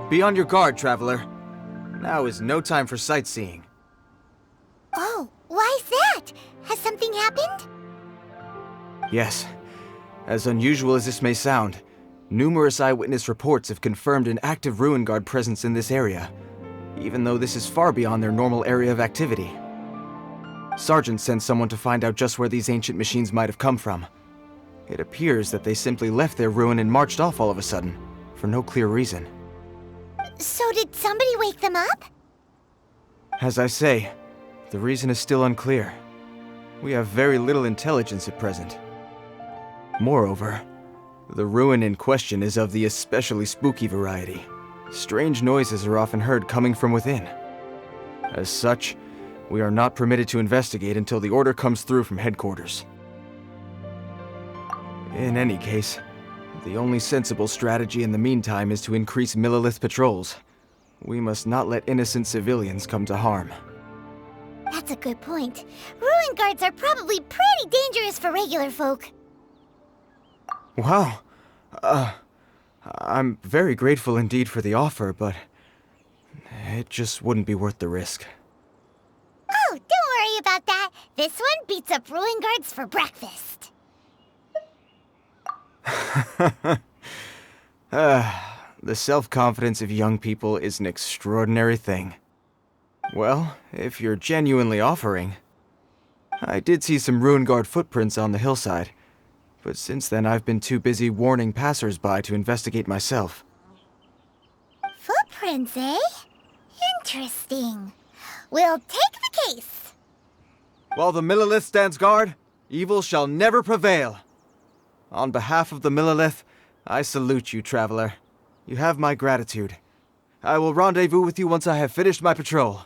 Be on your guard, traveler. Now is no time for sightseeing. Oh, why's that? Has something happened? Yes. As unusual as this may sound, numerous eyewitness reports have confirmed an active Ruin Guard presence in this area, even though this is far beyond their normal area of activity. Sergeant sent someone to find out just where these ancient machines might have come from. It appears that they simply left their ruin and marched off all of a sudden, for no clear reason. So did somebody wake them up? As I say, the reason is still unclear. We have very little intelligence at present. Moreover, the ruin in question is of the especially spooky variety. Strange noises are often heard coming from within. As such, we are not permitted to investigate until the order comes through from headquarters. In any case, the only sensible strategy in the meantime is to increase Millilith patrols. We must not let innocent civilians come to harm. That's a good point. Ruin guards are probably pretty dangerous for regular folk. Wow. I'm very grateful indeed for the offer, but it just wouldn't be worth the risk. Oh, don't worry about that. This one beats up ruin guards for breakfast. The self-confidence of young people is an extraordinary thing. Well, if you're genuinely offering... I did see some Ruin Guard footprints on the hillside, but since then I've been too busy warning passers-by to investigate myself. Footprints, eh? Interesting. We'll take the case. While the Millilith stands guard, evil shall never prevail. On behalf of the Millilith, I salute you, traveler. You have my gratitude. I will rendezvous with you once I have finished my patrol.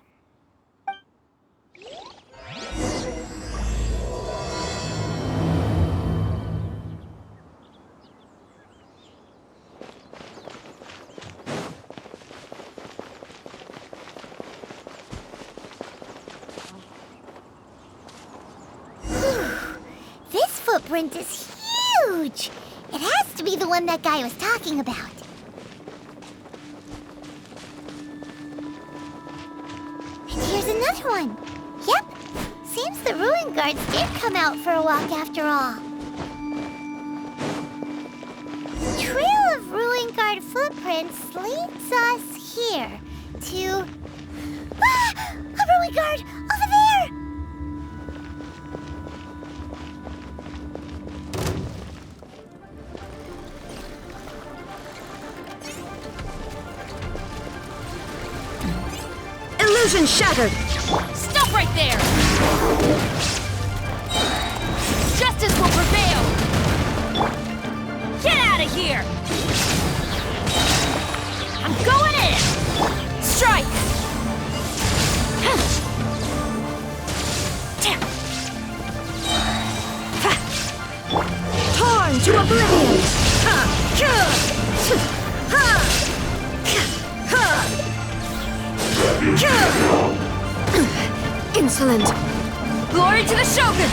This footprint is huge. It has to be the one that guy was talking about. And here's another one. Yep. Seems the Ruin Guards did come out for a walk after all. The trail of Ruin Guard footprints leads us here to... Ah! A Ruin Guard! Over there! Illusion shattered! Stop right there! Justice will prevail! Get out of here! I'm going in! Strike! Torn to oblivion! Insolent! Glory to the Shogun!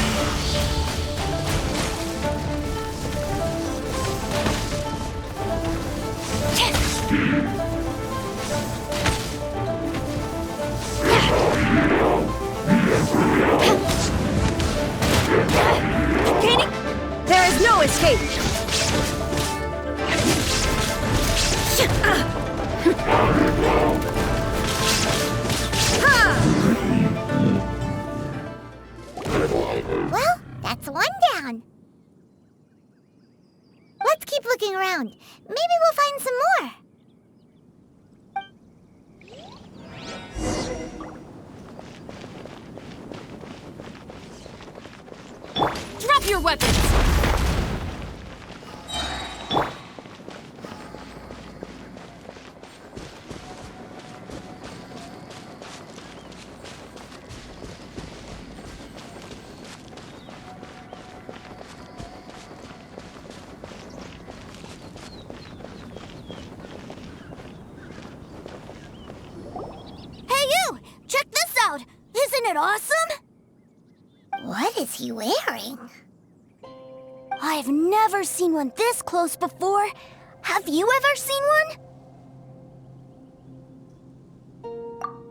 There is no escape! Well, that's one down. Let's keep looking around. Maybe we'll find some more. Drop your weapons! Isn't it awesome? What is he wearing? I've never seen one this close before. Have you ever seen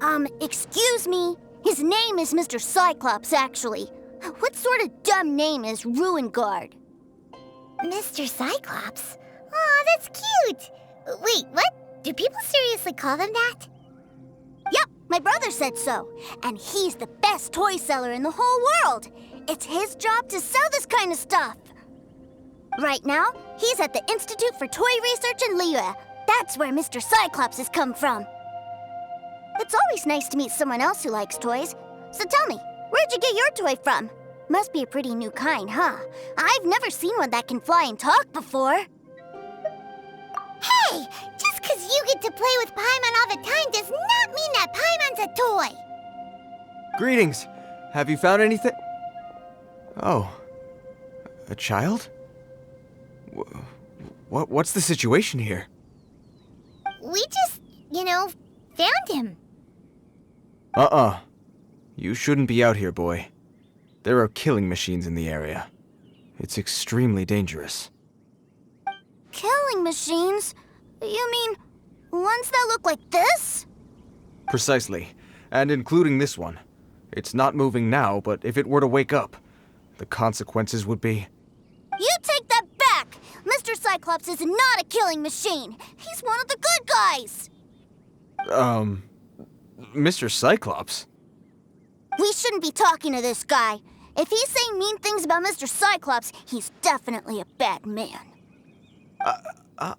one? Excuse me. His name is Mr. Cyclops, actually. What sort of dumb name is Ruin Guard? Mr. Cyclops? Aw, that's cute. Wait, what? Do people seriously call him that? Yep, my brother said so. And he's the best toy seller in the whole world. It's his job to sell this kind of stuff. Right now, he's at the Institute for Toy Research in Liyue. That's where Mr. Cyclops has come from. It's always nice to meet someone else who likes toys. So tell me, where'd you get your toy from? Must be a pretty new kind, huh? I've never seen one that can fly and talk before. Hey! Just 'cause you get to play with Paimon all the time does not mean that Paimon's a toy! Greetings! Have you found anything? Oh. A child? What's the situation here? We just, found him. You shouldn't be out here, boy. There are killing machines in the area. It's extremely dangerous. Killing machines? You mean ones that look like this? Precisely. And including this one. It's not moving now, but if it were to wake up, the consequences would be... You take that back! Mr. Cyclops is not a killing machine. He's one of the good guys. Mr. Cyclops? We shouldn't be talking to this guy. If he's saying mean things about Mr. Cyclops, he's definitely a bad man.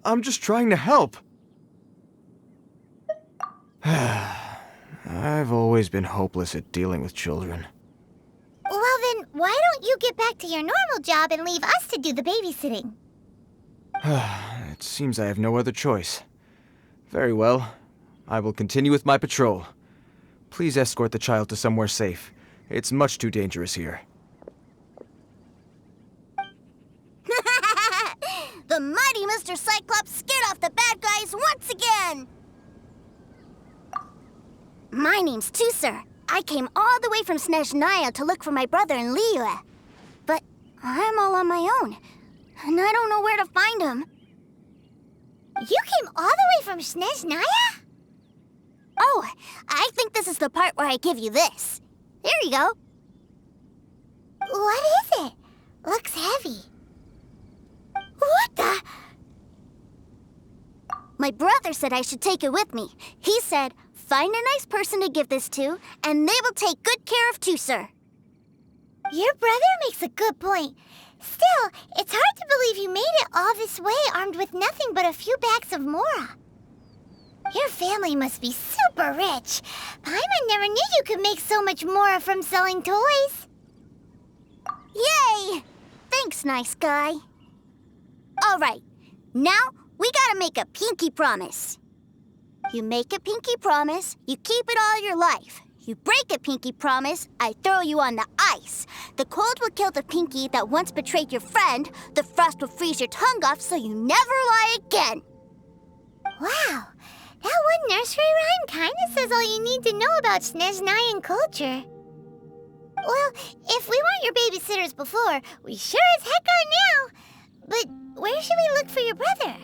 I'm just trying to help. I've always been hopeless at dealing with children. Well then, why don't you get back to your normal job and leave us to do the babysitting? It seems I have no other choice. Very well. I will continue with my patrol. Please escort the child to somewhere safe. It's much too dangerous here. The mighty Mr. Cyclops scared off the bad guys once again! My name's Teucer. I came all the way from Snezhnaya to look for my brother in Liyue. But I'm all on my own, and I don't know where to find him. You came all the way from Snezhnaya? Oh, I think this is the part where I give you this. Here you go. What is it? Looks heavy. What the? My brother said I should take it with me. He said, find a nice person to give this to, and they will take good care of Teucer. Your brother makes a good point. Still, it's hard to believe you made it all this way armed with nothing but a few bags of Mora. Your family must be super rich. Paimon never knew you could make so much Mora from selling toys. Yay! Thanks, nice guy. All right, now we gotta make a pinky promise. You make a pinky promise, you keep it all your life. You break a pinky promise, I throw you on the ice. The cold will kill the pinky that once betrayed your friend. The frost will freeze your tongue off so you never lie again. Wow, that one nursery rhyme kinda says all you need to know about Snezhnayan culture. Well, if we weren't your babysitters before, we sure as heck are now. But where should we look for your brother?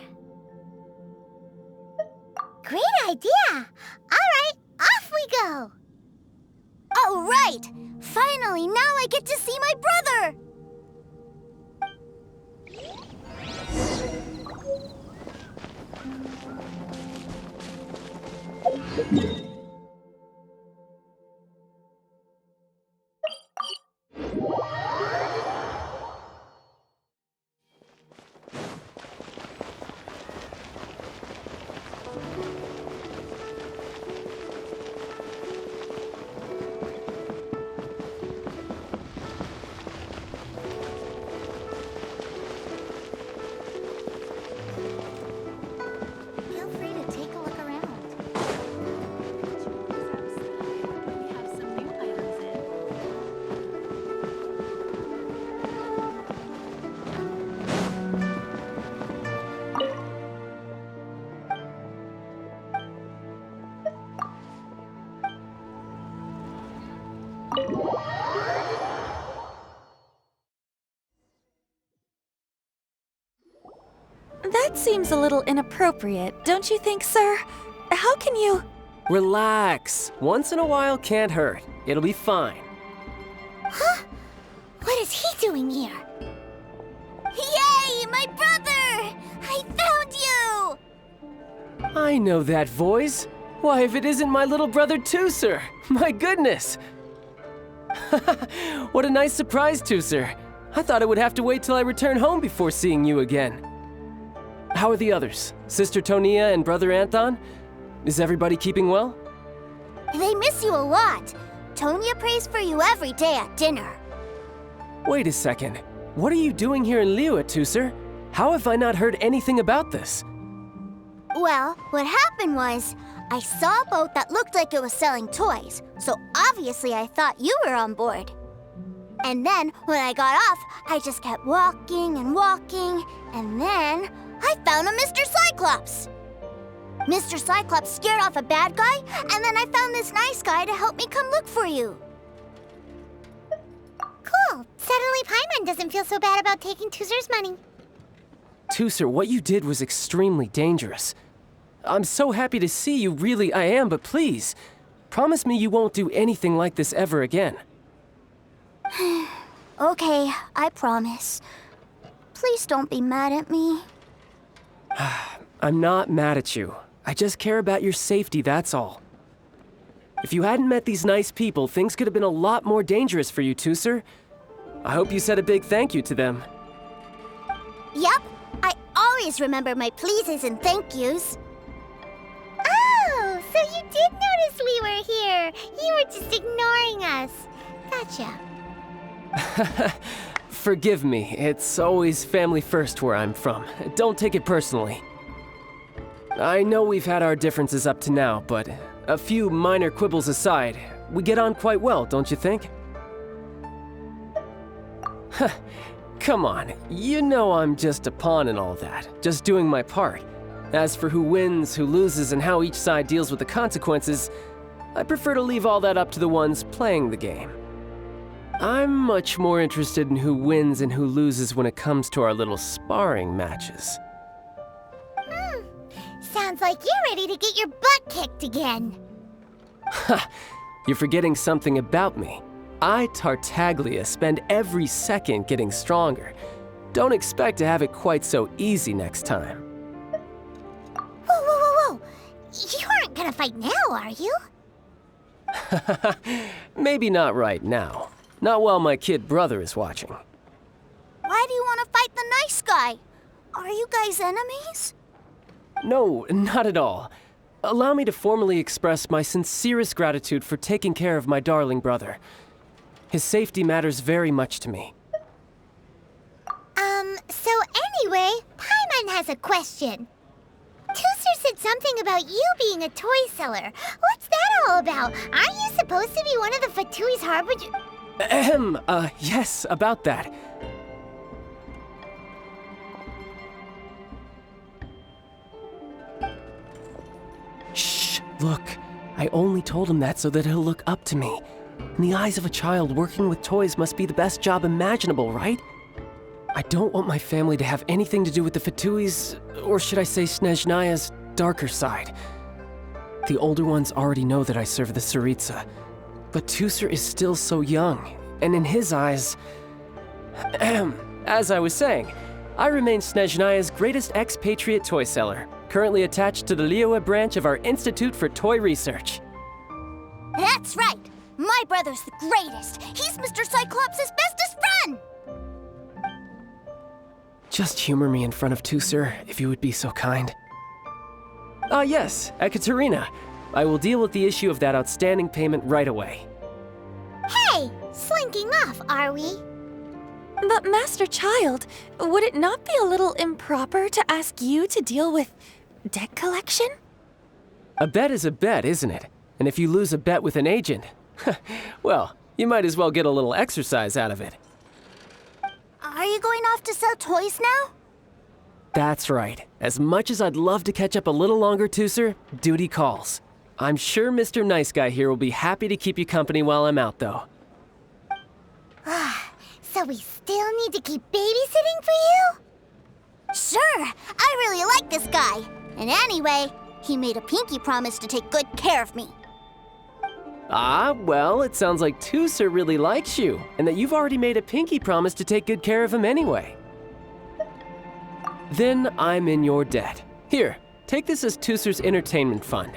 Great idea! All right, off we go! All right! Finally, now I get to see my brother! Feel free to take a look around. That seems a little inappropriate, don't you think, sir? How can you... Relax. Once in a while can't hurt. It'll be fine. Huh? What is he doing here? Yay, my brother! I found you! I know that voice. Why, if it isn't my little brother Teucer! My goodness! What a nice surprise, Teucer. I thought I would have to wait till I return home before seeing you again. How are the others? Sister Tonia and Brother Anthon? Is everybody keeping well? They miss you a lot. Tonia prays for you every day at dinner. Wait a second. What are you doing here in Liyue, Teucer? How have I not heard anything about this? Well, what happened was, I saw a boat that looked like it was selling toys, so obviously I thought you were on board. And then, when I got off, I just kept walking and walking, and then I found a Mr. Cyclops! Mr. Cyclops scared off a bad guy, and then I found this nice guy to help me come look for you. Cool. Suddenly Paimon doesn't feel so bad about taking Teucer's money. Teucer, what you did was extremely dangerous. I'm so happy to see you, really I am, but please, promise me you won't do anything like this ever again. Okay, I promise. Please don't be mad at me. I'm not mad at you. I just care about your safety, that's all. If you hadn't met these nice people, things could have been a lot more dangerous for you, Teucer. I hope you said a big thank you to them. Yep, I always remember my pleases and thank yous. Oh, so you did notice we were here. You were just ignoring us. Gotcha. Forgive me, it's always family first where I'm from. Don't take it personally. I know we've had our differences up to now, but a few minor quibbles aside, we get on quite well, don't you think? Come on, you know I'm just a pawn in all that, just doing my part. As for who wins, who loses, and how each side deals with the consequences, I prefer to leave all that up to the ones playing the game. I'm much more interested in who wins and who loses when it comes to our little sparring matches. Sounds like you're ready to get your butt kicked again. Ha! You're forgetting something about me. I, Tartaglia, spend every second getting stronger. Don't expect to have it quite so easy next time. Whoa, whoa, whoa, whoa! You aren't gonna fight now, are you? Maybe not right now. Not while my kid brother is watching. Why do you want to fight the nice guy? Are you guys enemies? No, not at all. Allow me to formally express my sincerest gratitude for taking care of my darling brother. His safety matters very much to me. So anyway, Paimon has a question. Teucer said something about you being a toy seller. What's that all about? Aren't you supposed to be one of the Fatui's harbinger? Yes, about that. Shh, look. I only told him that so that he'll look up to me. In the eyes of a child, working with toys must be the best job imaginable, right? I don't want my family to have anything to do with the Fatui's, or should I say Snezhnaya's, darker side. The older ones already know that I serve the Tsaritsa, but Teucer is still so young, and in his eyes... As I was saying, I remain Snezhnaya's greatest expatriate toy seller, currently attached to the Liyue branch of our Institute for Toy Research. That's right! My brother's the greatest! He's Mr. Cyclops' bestest friend! Just humor me in front of Teucer, if you would be so kind. Ah yes, Ekaterina. I will deal with the issue of that outstanding payment right away. Hey! Slinking off, are we? But Master Child, would it not be a little improper to ask you to deal with debt collection? A bet is a bet, isn't it? And if you lose a bet with an agent, well, you might as well get a little exercise out of it. Are you going off to sell toys now? That's right. As much as I'd love to catch up a little longer, Teucer, duty calls. I'm sure Mr. Nice Guy here will be happy to keep you company while I'm out, though. So we still need to keep babysitting for you? Sure, I really like this guy. And anyway, he made a pinky promise to take good care of me. Ah, well, it sounds like Teucer really likes you, and that you've already made a pinky promise to take good care of him anyway. Then I'm in your debt. Here, take this as Teucer's entertainment fund.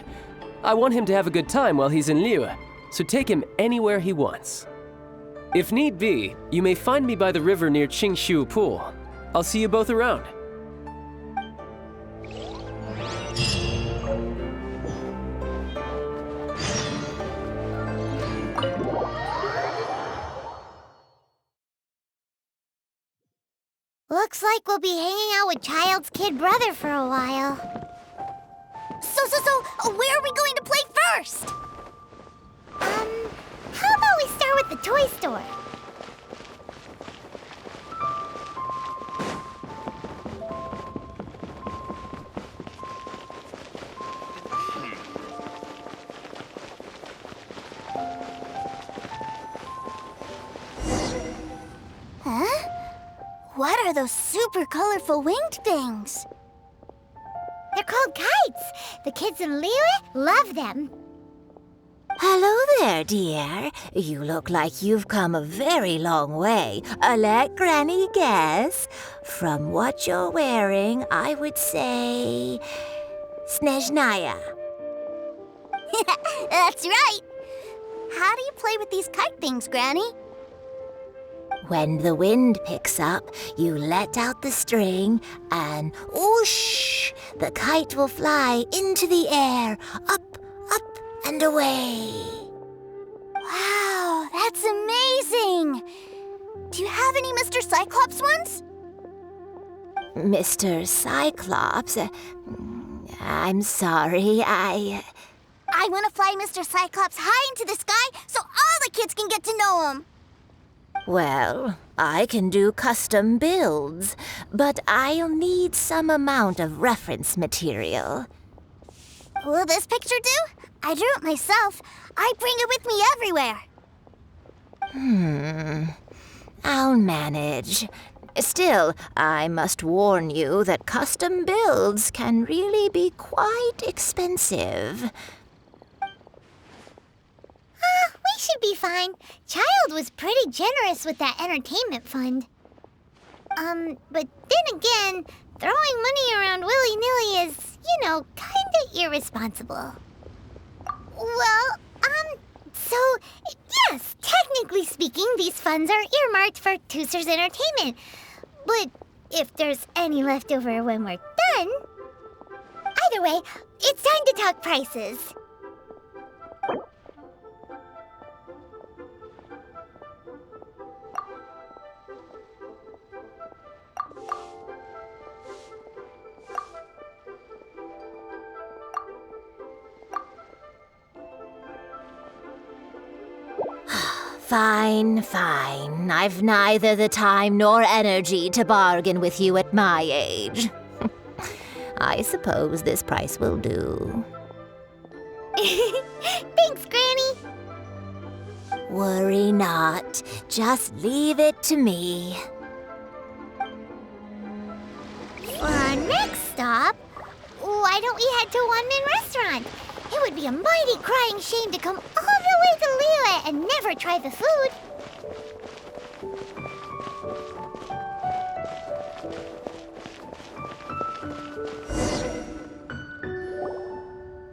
I want him to have a good time while he's in Liyue, so take him anywhere he wants. If need be, you may find me by the river near Qingshu Pool. I'll see you both around. Looks like we'll be hanging out with Child's kid brother for a while. So, where are we going to play first? How about we start with the toy store? Huh? What are those super colorful winged things? They're called kites. The kids in Liyue love them. Hello there, dear. You look like you've come a very long way. Let Granny guess. From what you're wearing, I would say... Snezhnaya. That's right. How do you play with these kite things, Granny? When the wind picks up, you let out the string and whoosh! The kite will fly into the air, up, and away. Wow, that's amazing! Do you have any Mr. Cyclops ones? Mr. Cyclops? I'm sorry, I want to fly Mr. Cyclops high into the sky so all the kids can get to know him. Well, I can do custom builds, but I'll need some amount of reference material. Will this picture do? I drew it myself. I bring it with me everywhere. I'll manage. Still, I must warn you that custom builds can really be quite expensive. We should be fine. Child was pretty generous with that entertainment fund. But then again, throwing money around willy-nilly is, kinda irresponsible. Well, so, yes, technically speaking, these funds are earmarked for Teucer's entertainment. But if there's any left over when we're done... Either way, it's time to talk prices. Fine. I've neither the time nor energy to bargain with you at my age. I suppose this price will do. Thanks, Granny. Worry not. Just leave it to me. For our next stop, why don't we head to One-Man Restaurant? It would be a mighty crying shame to come all the way to Liyue and never try the food.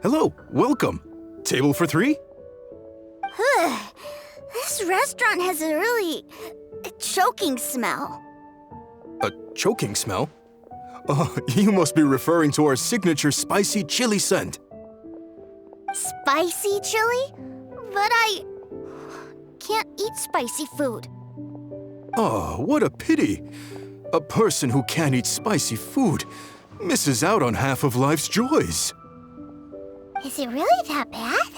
Hello, welcome. Table for 3? This restaurant has a really choking smell. A choking smell? Oh, you must be referring to our signature spicy chili scent. Spicy chili? But I can't eat spicy food. Oh, what a pity. A person who can't eat spicy food misses out on half of life's joys. Is it really that bad?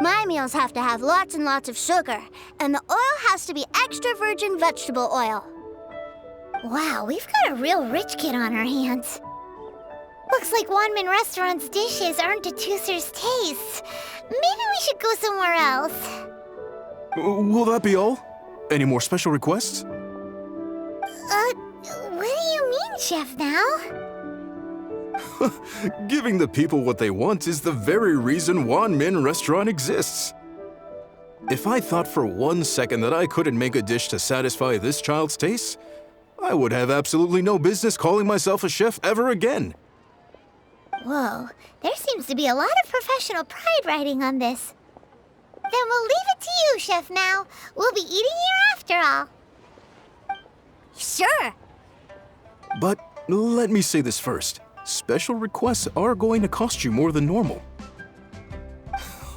My meals have to have lots and lots of sugar, and the oil has to be extra virgin vegetable oil. Wow, we've got a real rich kid on our hands. Looks like One-Man Restaurant's dishes aren't to Teucer's taste. Maybe we should go somewhere else. Will that be all? Any more special requests? What do you mean, Chef now? Giving the people what they want is the very reason Wan Min Restaurant exists. If I thought for 1 second that I couldn't make a dish to satisfy this child's taste, I would have absolutely no business calling myself a chef ever again. Whoa, there seems to be a lot of professional pride riding on this. Then we'll leave it to you, Chef Now. We'll be eating here after all. Sure. But let me say this first. Special requests are going to cost you more than normal.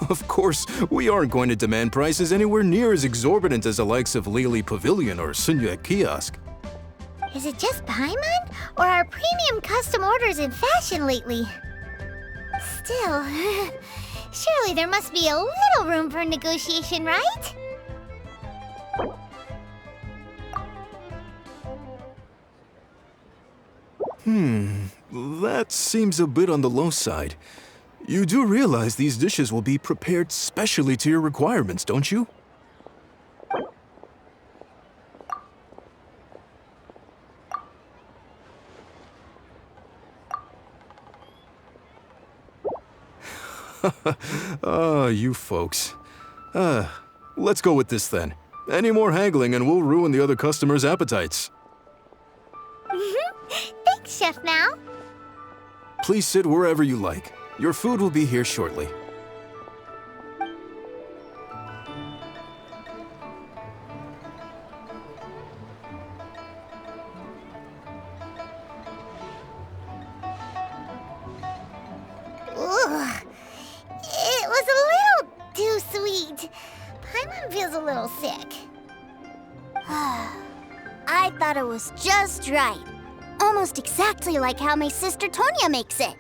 Of course, we aren't going to demand prices anywhere near as exorbitant as the likes of Lily Pavilion or Sunyue Kiosk. Is it just Paimon, or are premium custom orders in fashion lately? Still, surely there must be a little room for negotiation, right? That seems a bit on the low side. You do realize these dishes will be prepared specially to your requirements, don't you? You folks. Let's go with this then. Any more haggling and we'll ruin the other customers' appetites. Thanks, Chef Now. Please sit wherever you like. Your food will be here shortly. Ugh. It was a little too sweet. Paimon feels a little sick. I thought it was just right. Almost exactly like how my sister Tonya makes it.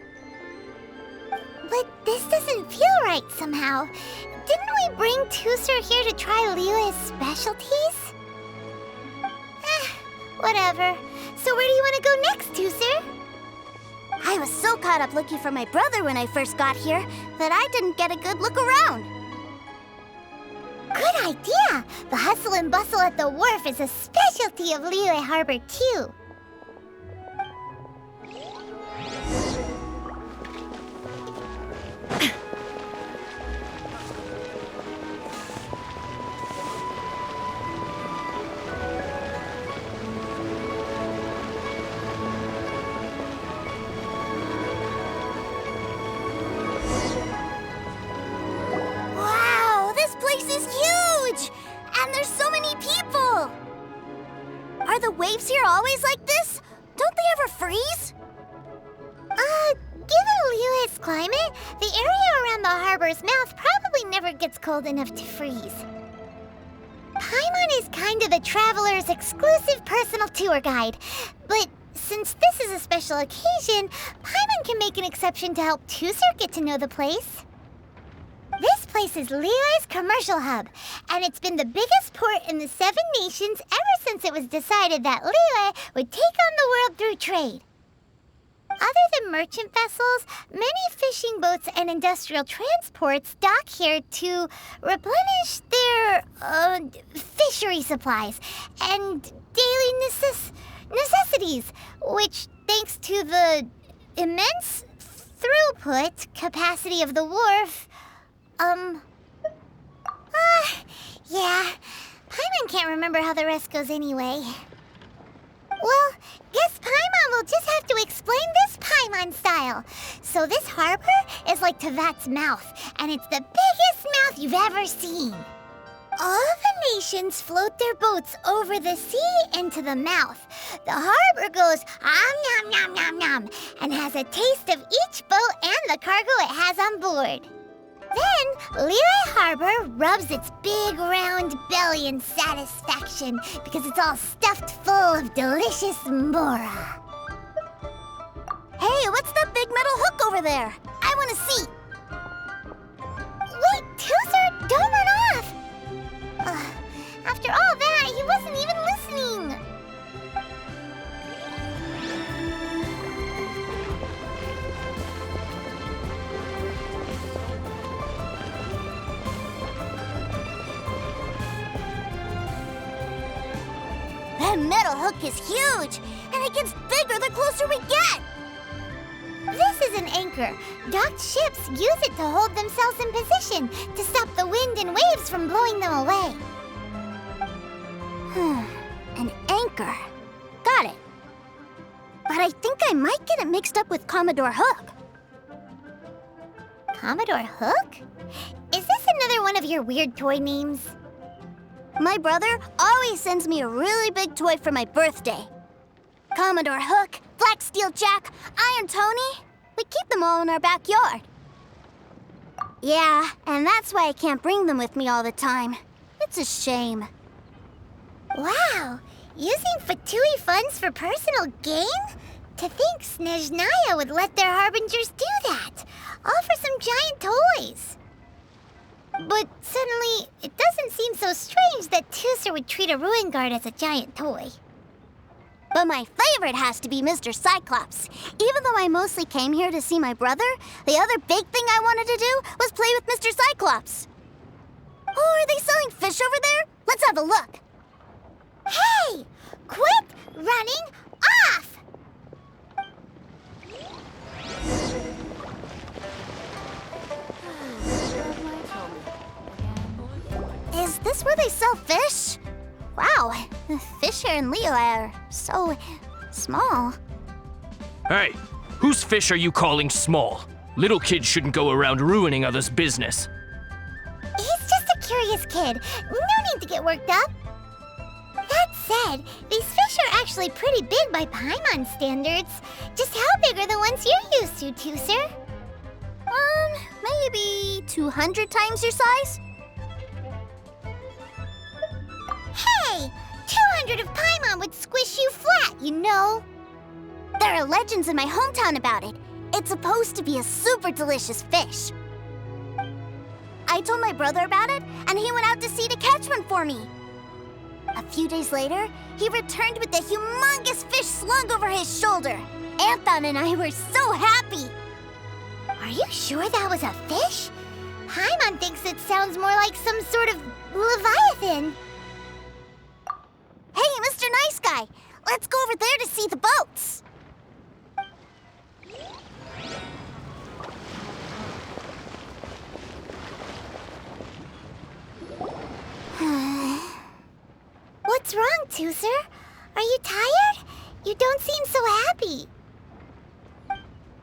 But this doesn't feel right somehow. Didn't we bring Teucer here to try Liyue's specialties? Whatever. So where do you want to go next, Teucer? I was so caught up looking for my brother when I first got here that I didn't get a good look around. Good idea! The hustle and bustle at the wharf is a specialty of Liyue Harbor, too. Wow, this place is huge! And there's so many people! Are the waves here always like this? Don't they ever freeze? Given Liyue's climate, the area around the harbor's mouth probably never gets cold enough to freeze. Paimon is kind of the traveler's exclusive personal tour guide, but since this is a special occasion, Paimon can make an exception to help Teucer get to know the place. This place is Liyue's commercial hub, and it's been the biggest port in the 7 nations ever since it was decided that Liyue would take on the world through trade. Other than merchant vessels, many fishing boats and industrial transports dock here to replenish their fishery supplies and daily necessities, which, thanks to the immense throughput capacity of the wharf, yeah, Paimon can't remember how the rest goes anyway. Well, guess Paimon will just have to explain this Paimon style. So this harbor is like Tevat's mouth, and it's the biggest mouth you've ever seen. All the nations float their boats over the sea into the mouth. The harbor goes nom nom nom nom and has a taste of each boat and the cargo it has on board. Then, Liyue Harbor rubs its big round belly in satisfaction because it's all stuffed full of delicious mbora. Hey, what's that big metal hook over there? I want to see. Wait, Teucer, don't run off! After all that, he wasn't even listening. That metal hook is huge, and And it gets bigger the closer we get! This is an anchor. Docked ships use it to hold themselves in position to stop the wind and waves from blowing them away. An anchor. Got it. But I think I might get it mixed up with Commodore Hook. Commodore Hook? Is this another one of your weird toy names? My brother always sends me a really big toy for my birthday. Commodore Hook, Black Steel Jack, Iron Tony. We keep them all in our backyard. Yeah, and that's why I can't bring them with me all the time. It's a shame. Wow, using Fatui funds for personal gain? To think Snezhnaya would let their harbingers do that, all for some giant toys. But suddenly, it doesn't seem so strange that Teucer would treat a ruin guard as a giant toy. But my favorite has to be Mr. Cyclops. Even though I mostly came here to see my brother, the other big thing I wanted to do was play with Mr. Cyclops. Oh, are they selling fish over there? Let's have a look. Hey! Quit running off! Is this where they sell fish? Wow, the fish here in Leo are so small. Hey, whose fish are you calling small? Little kids shouldn't go around ruining others' business. He's just a curious kid. No need to get worked up. That said, these fish are actually pretty big by Paimon standards. Just how big are the ones you're used to, Teucer? Maybe 200 times your size? Hey! 200 of Paimon would squish you flat, you know. There are legends in my hometown about it. It's supposed to be a super delicious fish. I told my brother about it, and he went out to sea to catch one for me. A few days later, he returned with a humongous fish slung over his shoulder. Anton and I were so happy. Are you sure that was a fish? Paimon thinks it sounds more like some sort of leviathan. Hey, Mr. Nice Guy, let's go over there to see the boats. What's wrong, Teucer? Are you tired? You don't seem so happy.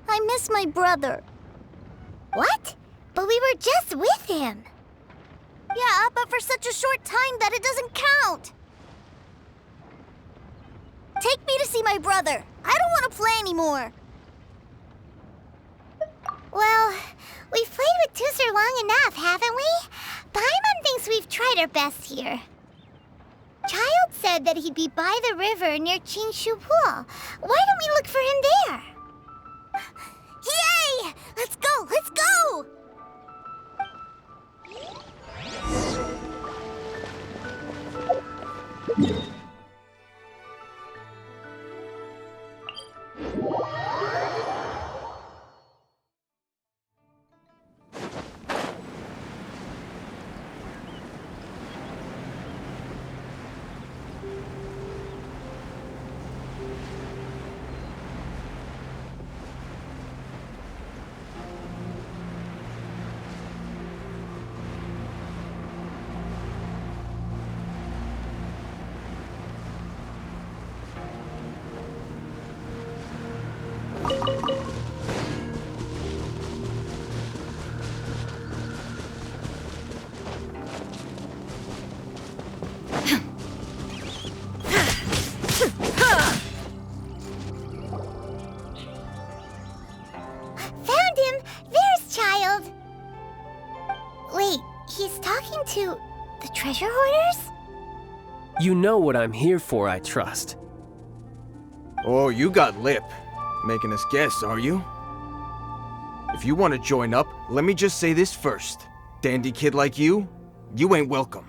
I miss my brother. What? But we were just with him. Yeah, but for such a short time that it doesn't count. Take me to see my brother. I don't want to play anymore. Well, we've played with Teucer long enough, haven't we? Paimon thinks we've tried our best here. Child said that he'd be by the river near Qingshu Pool. Why don't we look for him there? Yay! Let's go! Let's go! Found him! There's Child! Wait, he's talking to the treasure hoarders? You know what I'm here for, I trust. Oh, you got lip. Making us guess, are you? If you want to join up, let me just say this first. Dandy kid like you ain't welcome.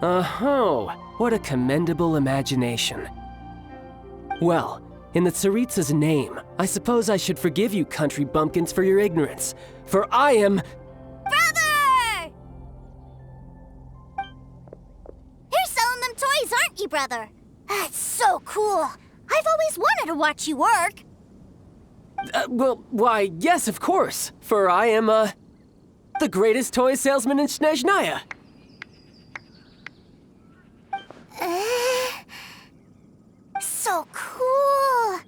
Oh, what a commendable imagination. Well, in the Tsaritsa's name, I suppose I should forgive you country bumpkins for your ignorance, for I am... Brother! You're selling them toys, aren't you, brother? That's so cool. I've always wanted to watch you work. Why, yes, of course. For I am, the greatest toy salesman in Snezhnaya. So cool.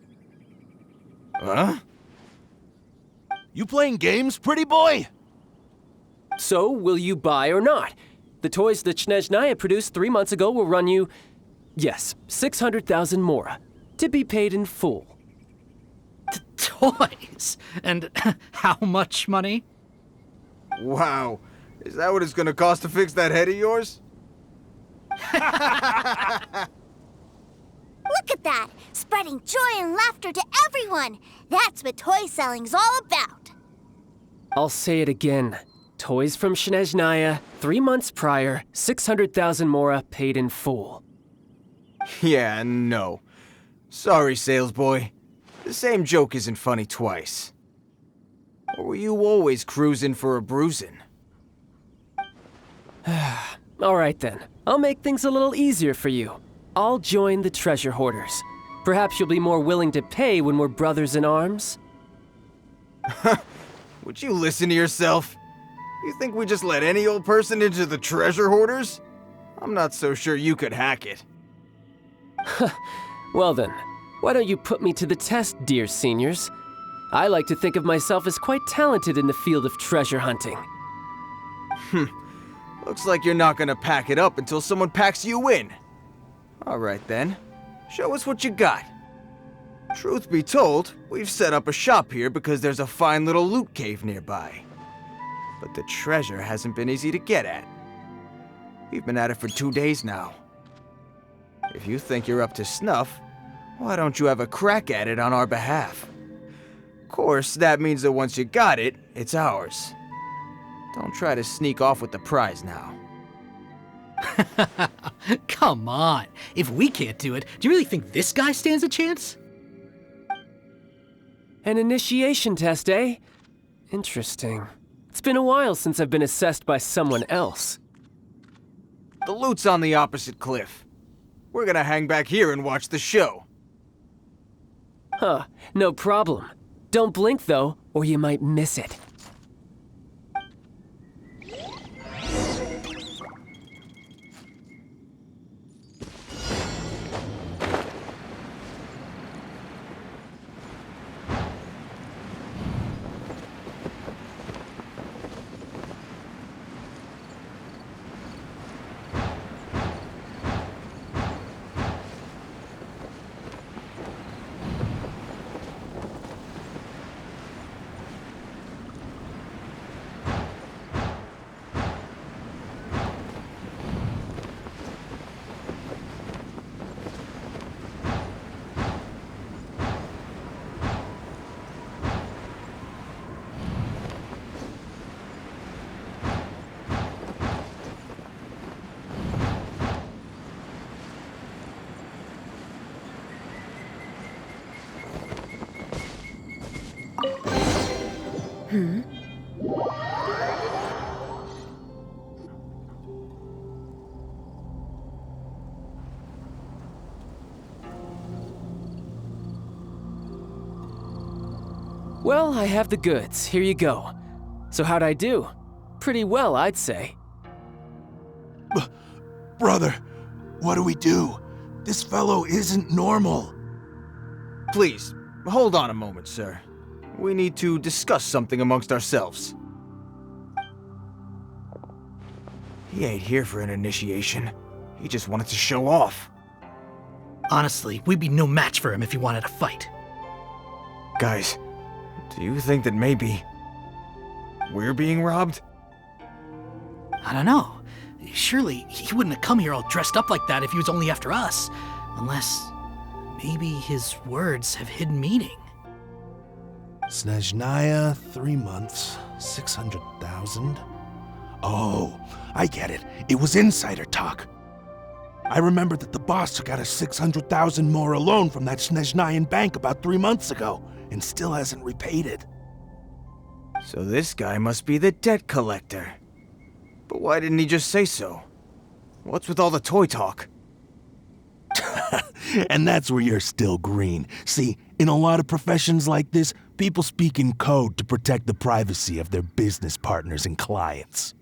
Huh? You playing games, pretty boy? So, will you buy or not? The toys that Snezhnaya produced 3 months ago will run you, yes, 600,000 mora, to be paid in full. Toys? And how much money? Wow. Is that what it's gonna cost to fix that head of yours? Look at that! Spreading joy and laughter to everyone! That's what toy selling's all about! I'll say it again. Toys from Snezhnaya, 3 months prior, 600,000 mora paid in full. Yeah, no. Sorry, sales boy. The same joke isn't funny twice. Or were you always cruising for a bruising? All right then. I'll make things a little easier for you. I'll join the treasure hoarders. Perhaps you'll be more willing to pay when we're brothers in arms? Would you listen to yourself? You think we just let any old person into the treasure hoarders? I'm not so sure you could hack it. Well then, why don't you put me to the test, dear seniors? I like to think of myself as quite talented in the field of treasure hunting. Looks like you're not gonna pack it up until someone packs you in. All right then, show us what you got. Truth be told, we've set up a shop here because there's a fine little loot cave nearby. But the treasure hasn't been easy to get at. We've been at it for 2 days now. If you think you're up to snuff, why don't you have a crack at it on our behalf? Of course, that means that once you got it, it's ours. Don't try to sneak off with the prize now. Come on. If we can't do it, do you really think this guy stands a chance? An initiation test, eh? Interesting. It's been a while since I've been assessed by someone else. The loot's on the opposite cliff. We're gonna hang back here and watch the show. Huh, no problem. Don't blink though, or you might miss it. Well, I have the goods. Here you go. So how'd I do? Pretty well, I'd say. Brother, what do we do? This fellow isn't normal. Please, hold on a moment, sir. We need to discuss something amongst ourselves. He ain't here for an initiation. He just wanted to show off. Honestly, we'd be no match for him if he wanted to fight. Guys, do you think that maybe we're being robbed? I don't know. Surely he wouldn't have come here all dressed up like that if he was only after us. Unless maybe his words have hidden meaning. Snezhnaya, 3 months, 600,000. Oh, I get it. It was insider talk. I remember that the boss took out a 600,000 more loan from that Snezhnayan bank about 3 months ago, and still hasn't repaid it. So this guy must be the debt collector. But why didn't he just say so? What's with all the toy talk? And that's where you're still green. See, in a lot of professions like this, people speak in code to protect the privacy of their business partners and clients.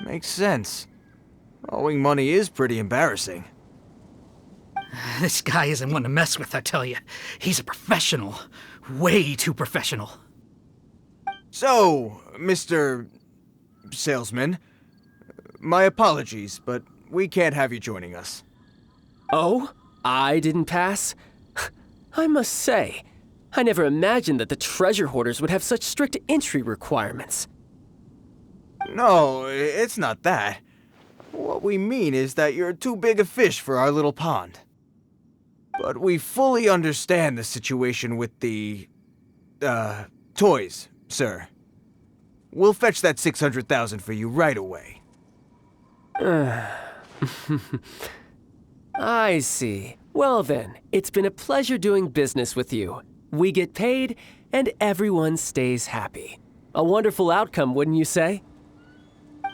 Makes sense. Owing money is pretty embarrassing. This guy isn't one to mess with, I tell you. He's a professional. Way too professional. So, Mr. Salesman, my apologies, but we can't have you joining us. Oh? I didn't pass? I must say, I never imagined that the treasure hoarders would have such strict entry requirements. No, it's not that. What we mean is that you're too big a fish for our little pond. But we fully understand the situation with the, toys, sir. We'll fetch that 600,000 for you right away. I see. Well then, it's been a pleasure doing business with you. We get paid, and everyone stays happy. A wonderful outcome, wouldn't you say?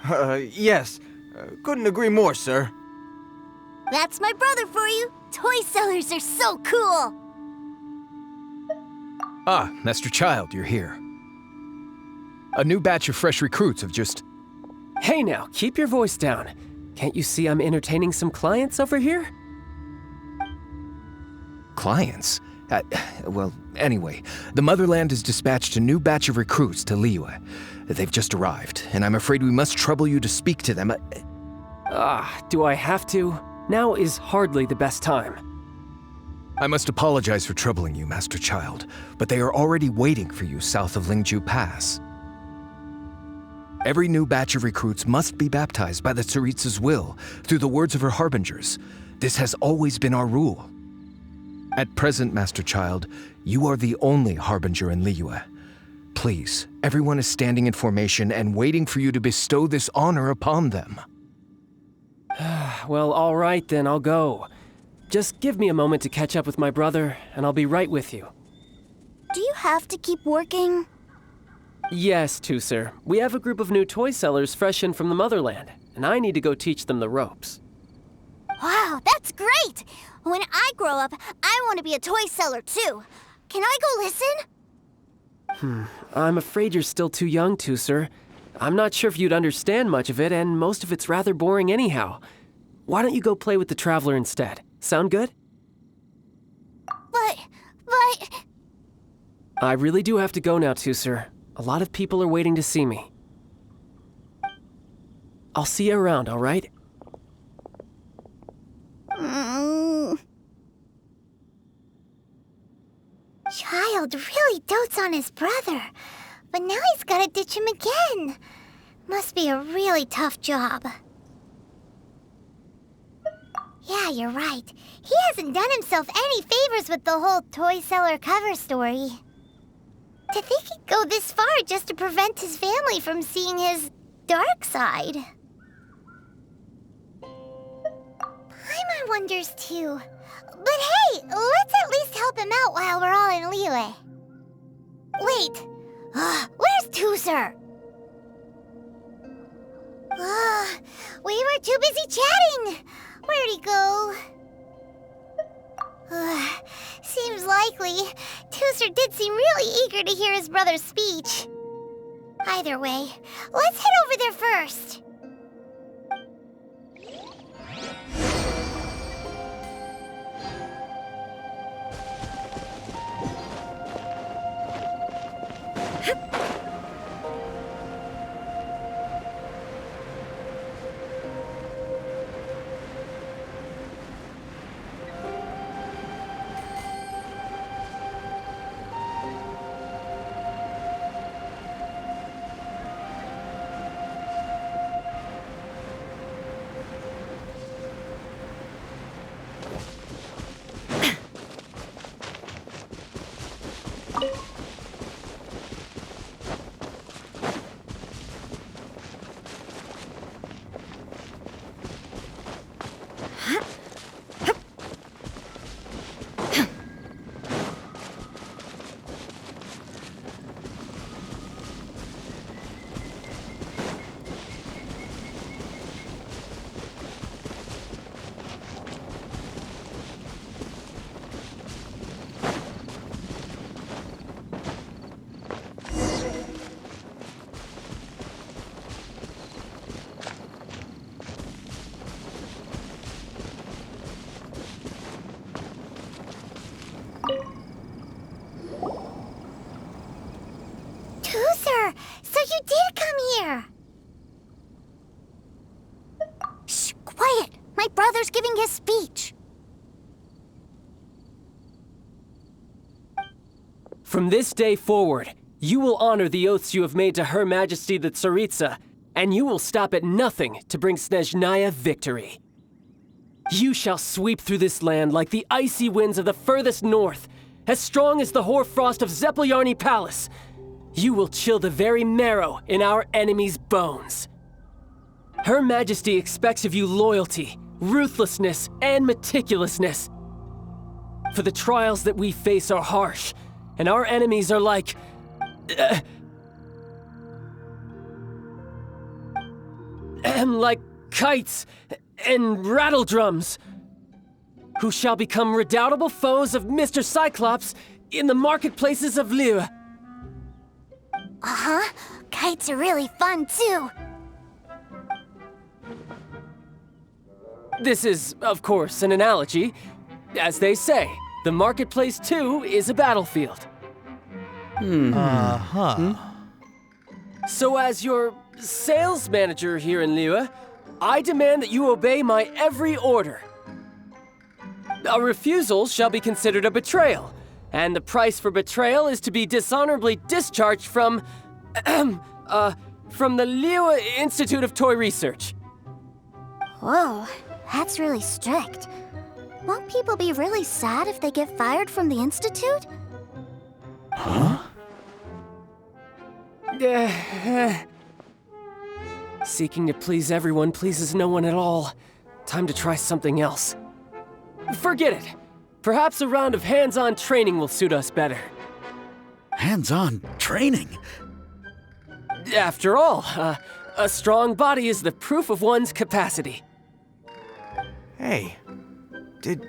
Yes. Couldn't agree more, sir. That's my brother for you. Toy sellers are so cool. Ah, Master Child, you're here. A new batch of fresh recruits have just... Hey now, keep your voice down. Can't you see I'm entertaining some clients over here? Clients? Well, anyway, the Motherland has dispatched a new batch of recruits to Liyue. They've just arrived, and I'm afraid we must trouble you to speak to them. Do I have to? Now is hardly the best time. I must apologize for troubling you, Master Child, but they are already waiting for you south of Lingju Pass. Every new batch of recruits must be baptized by the Tsaritsa's will, through the words of her harbingers. This has always been our rule. At present, Master Child, you are the only harbinger in Liyue. Please, everyone is standing in formation and waiting for you to bestow this honor upon them. Well, all right then, I'll go. Just give me a moment to catch up with my brother, and I'll be right with you. Do you have to keep working? Yes, Teucer. We have a group of new toy sellers fresh in from the Motherland, and I need to go teach them the ropes. Wow, that's great! When I grow up, I want to be a toy seller too. Can I go listen? I'm afraid you're still too young, Teucer. I'm not sure if you'd understand much of it, and most of it's rather boring anyhow. Why don't you go play with the Traveler instead? Sound good? But... I really do have to go now, Teucer. A lot of people are waiting to see me. I'll see you around, all right? Child really dotes on his brother, but now he's gotta ditch him again. Must be a really tough job. Yeah, you're right. He hasn't done himself any favors with the whole toy seller cover story. To think he'd go this far just to prevent his family from seeing his dark side. Paimon wonders too. But hey, let's at least help him out while we're all in Liyue. Wait, where's Teucer? We were too busy chatting. Where'd he go? Seems likely. Teucer did seem really eager to hear his brother's speech. Either way, let's head over there first. My brother's giving his speech. From this day forward, you will honor the oaths you have made to Her Majesty the Tsaritsa, and you will stop at nothing to bring Snezhnaya victory. You shall sweep through this land like the icy winds of the furthest north, as strong as the hoarfrost of Zepelyarny Palace. You will chill the very marrow in our enemies' bones. Her Majesty expects of you loyalty, ruthlessness, and meticulousness. For the trials that we face are harsh, and our enemies are like... like kites and rattle drums, who shall become redoubtable foes of Mr. Cyclops in the marketplaces of Liyue. Uh-huh. Kites are really fun, too. This is, of course, an analogy. As they say, the marketplace, too, is a battlefield. So as your sales manager here in Liyue, I demand that you obey my every order. A refusal shall be considered a betrayal, and the price for betrayal is to be dishonorably discharged from the Liyue Institute of Toy Research. Whoa, that's really strict. Won't people be really sad if they get fired from the Institute? Seeking to please everyone pleases no one at all. Time to try something else. Forget it. Perhaps a round of hands-on training will suit us better. Hands-on training? After all, a strong body is the proof of one's capacity. Hey, did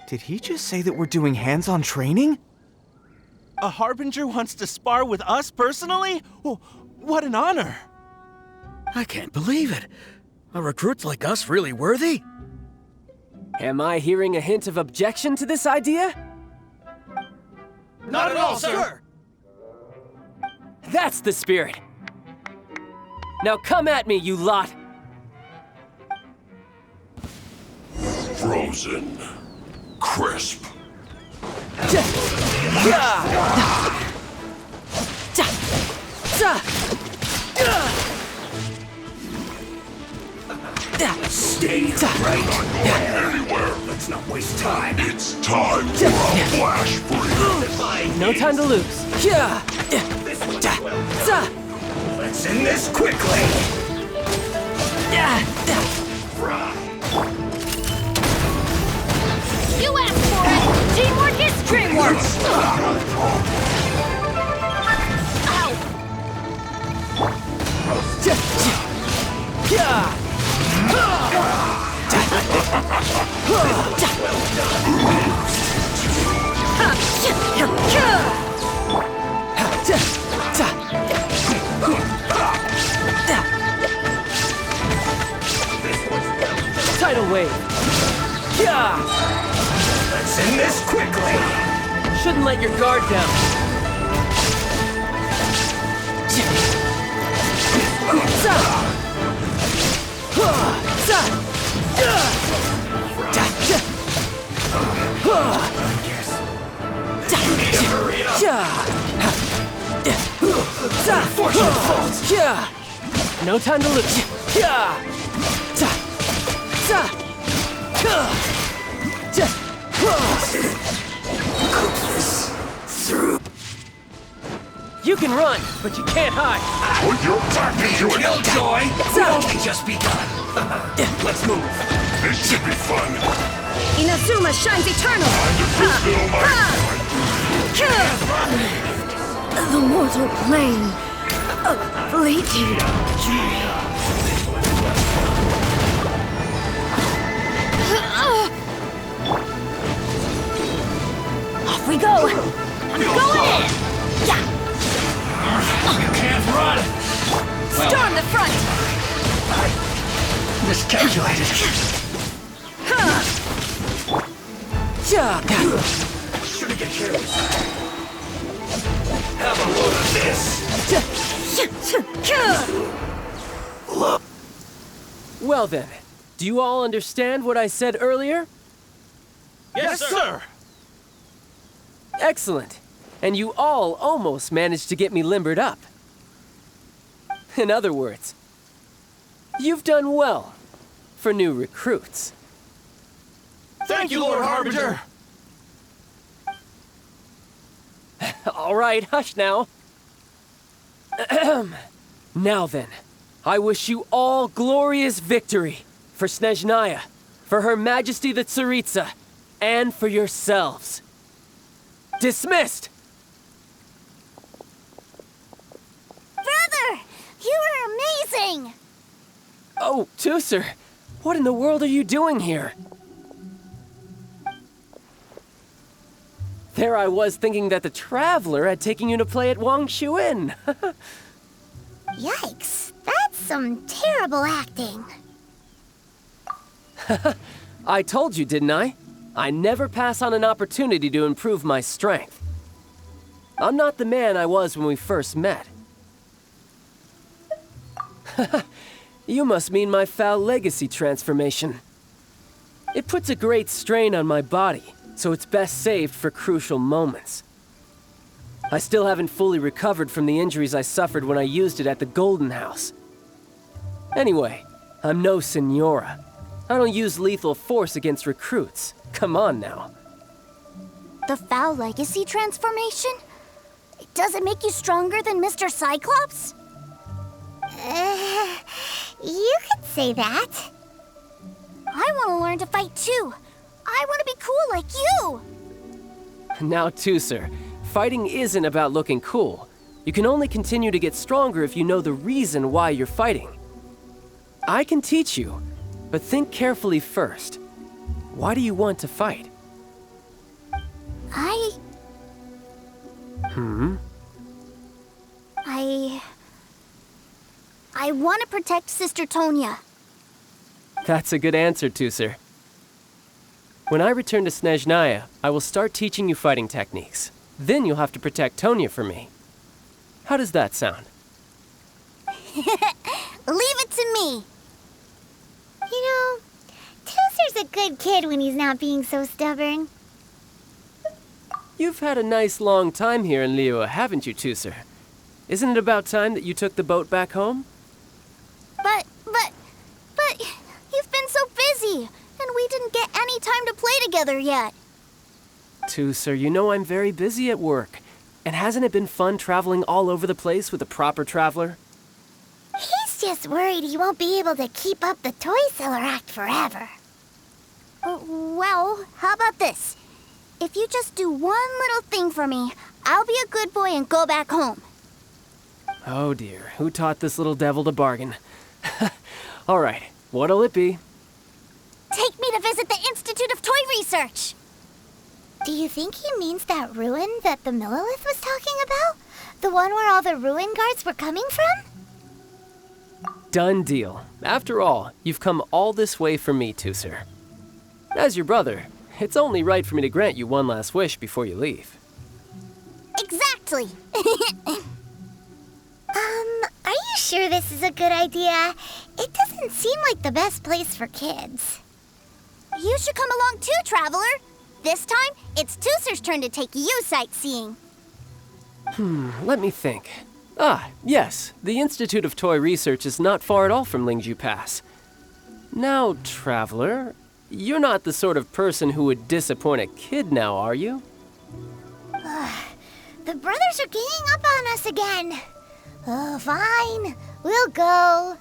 he just say that we're doing hands-on training? A Harbinger wants to spar with us personally? Oh, what an honor! I can't believe it. Are recruits like us really worthy? Am I hearing a hint of objection to this idea? Not at all, sir! That's the spirit. Now come at me, you lot! Frozen. Crisp. Stay right. Not going anywhere. Let's not waste time. It's time for a flash freeze. No time to lose. Let's end this quickly. You asked for it! Teamwork is dreamwork! Tidal wave. Let's end this quickly. Shouldn't let your guard down. No time to lose. You can run, but you can't hide. Put your back into it. Killjoy, we've only just begun. Let's move. This should be fun. Inazuma shines eternal! The mortal plane of fleeting journey. Off we go! I'm going in! You can't run. Storm the front! Miscalculated. Shouldn't get careless. Have a load of this. Well then, Do you all understand what I said earlier? Yes, sir! Excellent. And you all almost managed to get me limbered up. In other words, you've done well for new recruits. Thank you, Lord Harbinger! All right, hush now. Now then, I wish you all glorious victory for Snezhnaya, for Her Majesty the Tsaritsa, and for yourselves. Dismissed! Brother! You are amazing! Oh, Teucer, what in the world are you doing here? There I was thinking that the Traveler had taken you to play at Wang Xuan. Yikes, that's some terrible acting. I told you, didn't I? I never pass on an opportunity to improve my strength. I'm not the man I was when we first met. You must mean my foul legacy transformation. It puts a great strain on my body, so it's best saved for crucial moments. I still haven't fully recovered from the injuries I suffered when I used it at the Golden House. Anyway, I'm no Senora. I don't use lethal force against recruits. Come on now. The foul legacy transformation? Does it make you stronger than Mr. Cyclops? You could say that. I want to learn to fight too. I want to be cool like you. Now, Teucer, fighting isn't about looking cool. You can only continue to get stronger if you know the reason why you're fighting. I can teach you, but think carefully first. Why do you want to fight? I want to protect Sister Tonya. That's a good answer, Teucer. When I return to Snezhnaya, I will start teaching you fighting techniques. Then you'll have to protect Tonya for me. How does that sound? Leave it to me. You know, Teucer's a good kid when he's not being so stubborn. You've had a nice long time here in Liyue, haven't you, Teucer? Isn't it about time that you took the boat back home? But, you've been so busy, and we didn't get any time to play together yet. Teucer, you know I'm very busy at work. And hasn't it been fun traveling all over the place with a proper traveler? He's just worried he won't be able to keep up the toy seller act forever. Well, how about this? If you just do one little thing for me, I'll be a good boy and go back home. Oh dear, who taught this little devil to bargain? All right, what'll it be? Take me to visit the Institute of Toy Research. Do you think he means that ruin that the Millilith was talking about? The one where all the ruin guards were coming from? Done deal. After all, you've come all this way for me, Teucer. As your brother, it's only right for me to grant you one last wish before you leave. Exactly. Are you sure this is a good idea? It doesn't seem like the best place for kids. You should come along too, Traveler. This time, it's Teucer's turn to take you sightseeing. Let me think. Yes, the Institute of Toy Research is not far at all from Lingju Pass. Now, Traveler, you're not the sort of person who would disappoint a kid now, are you? The brothers are ganging up on us again. Oh, fine. We'll go.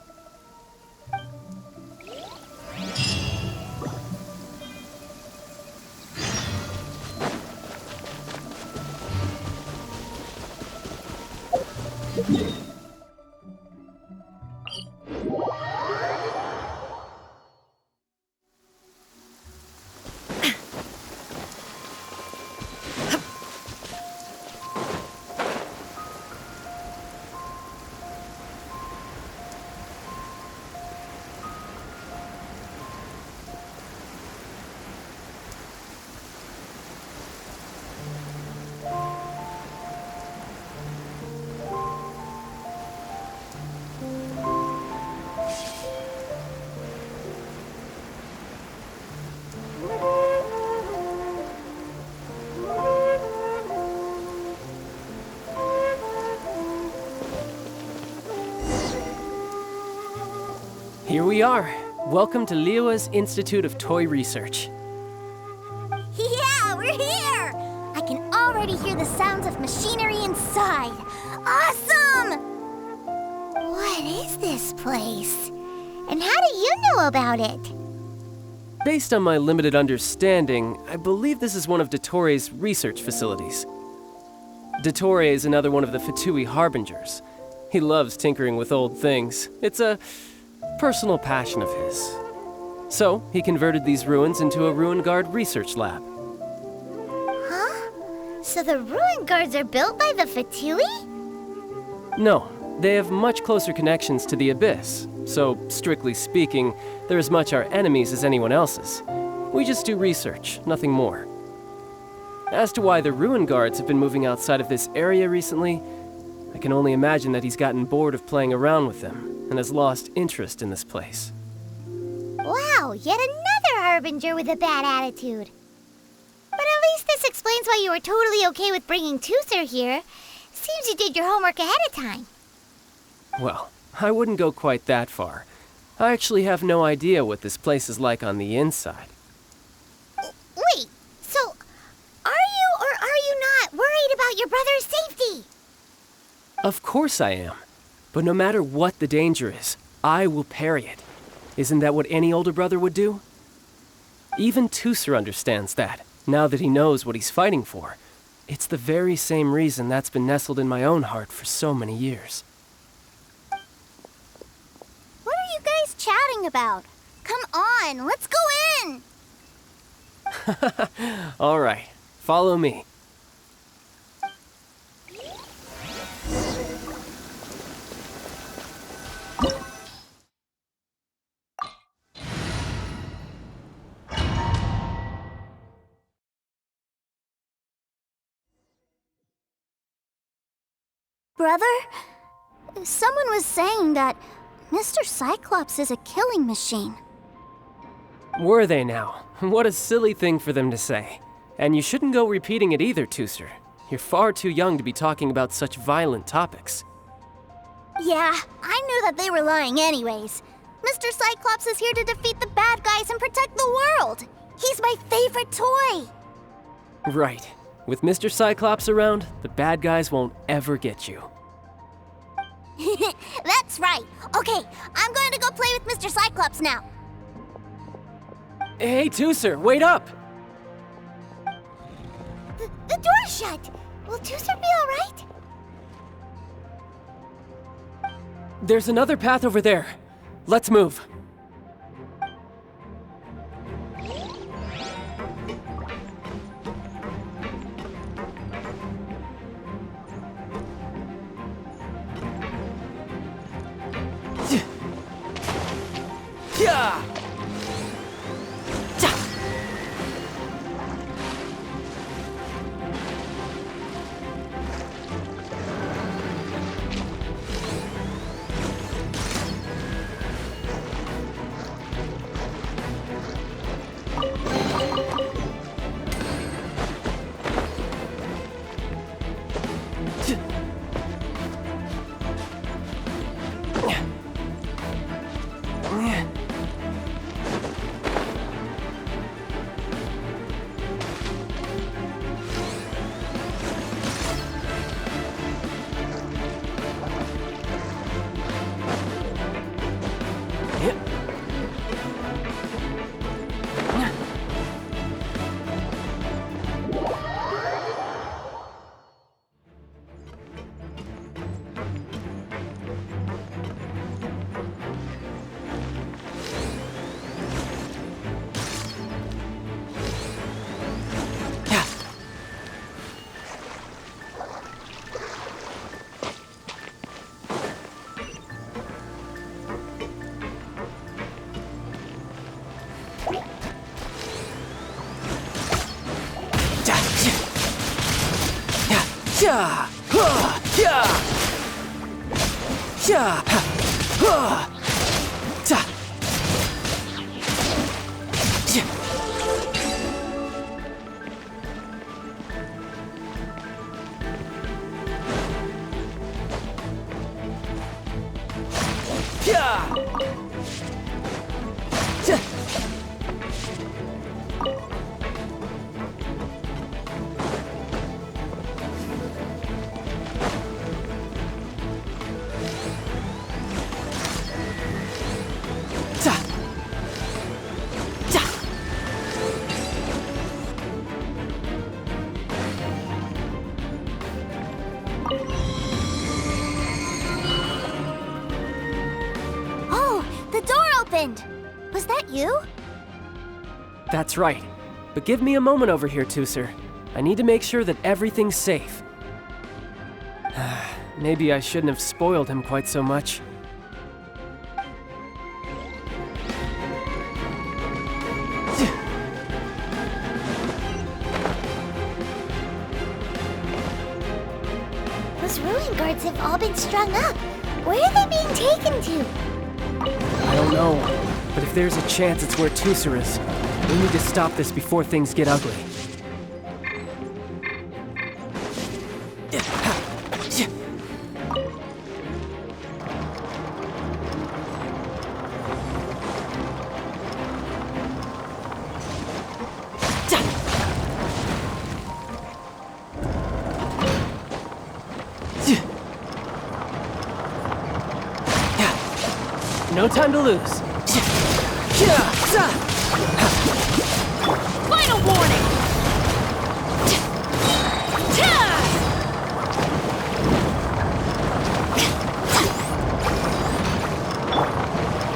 we are. Welcome to Liyue's Institute of Toy Research. Yeah, we're here! I can already hear the sounds of machinery inside. Awesome! What is this place? And how do you know about it? Based on my limited understanding, I believe this is one of Dottore research facilities. Dottore is another one of the Fatui Harbingers. He loves tinkering with old things. It's a personal passion of his. So, he converted these ruins into a Ruin Guard research lab. Huh? So the ruin guards are built by the Fatui? No, they have much closer connections to the Abyss. So, strictly speaking, they're as much our enemies as anyone else's. We just do research, nothing more. As to why the Ruin Guards have been moving outside of this area recently, I can only imagine that he's gotten bored of playing around with them and has lost interest in this place. Wow, yet another Harbinger with a bad attitude. But at least this explains why you were totally okay with bringing Teucer here. Seems you did your homework ahead of time. Well, I wouldn't go quite that far. I actually have no idea what this place is like on the inside. Wait, so are you or are you not worried about your brother's safety? Of course I am. But no matter what the danger is, I will parry it. Isn't that what any older brother would do? Even Teucer understands that, now that he knows what he's fighting for. It's the very same reason that's been nestled in my own heart for so many years. What are you guys chatting about? Come on, let's go in! All right, follow me. Brother, someone was saying that Mr. Cyclops is a killing machine. Were they now? What a silly thing for them to say. And you shouldn't go repeating it either, Teucer. You're far too young to be talking about such violent topics. Yeah, I knew that they were lying anyways. Mr. Cyclops is here to defeat the bad guys and protect the world. He's my favorite toy. Right. With Mr. Cyclops around, the bad guys won't ever get you. That's right. Okay, I'm going to go play with Mr. Cyclops now. Hey, Teucer, wait up! The door's shut. Will Teucer be all right? There's another path over there. Let's move. Yeah! Yeah! Yeah! Yeah! you? That's right. But give me a moment over here, Teucer. I need to make sure that everything's safe. Maybe I shouldn't have spoiled him quite so much. Those ruin guards have all been strung up. Where are they being taken to? I don't know, but if there's a chance it's where Teucer is, we need to stop this before things get ugly. No time to lose. Final warning!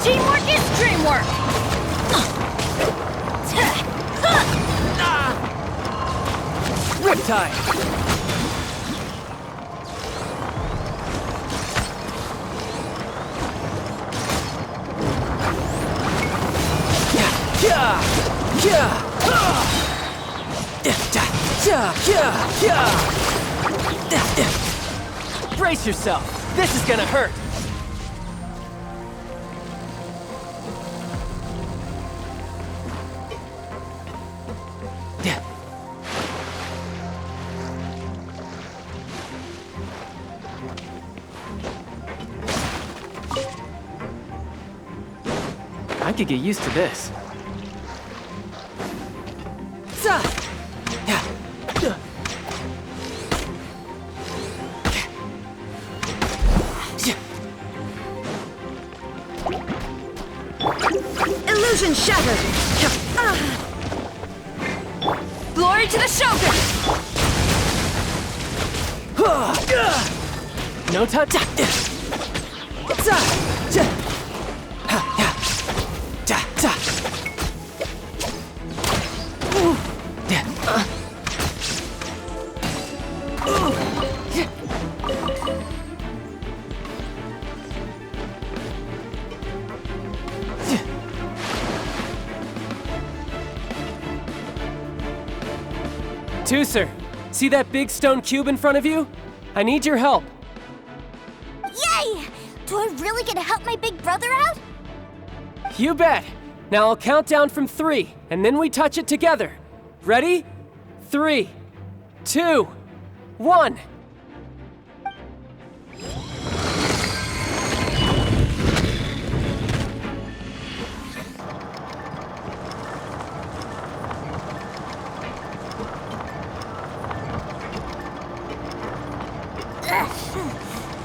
Teamwork is dreamwork! Riptide! Brace yourself. This is gonna hurt. I could get used to this. Illusion shattered! Glory to the Shogun! No time. Teucer, see that big stone cube in front of you? I need your help. Yay! Do I really get to help my big brother out? You bet. Now I'll count down from 3, and then we touch it together. Ready? 3, 2, 1.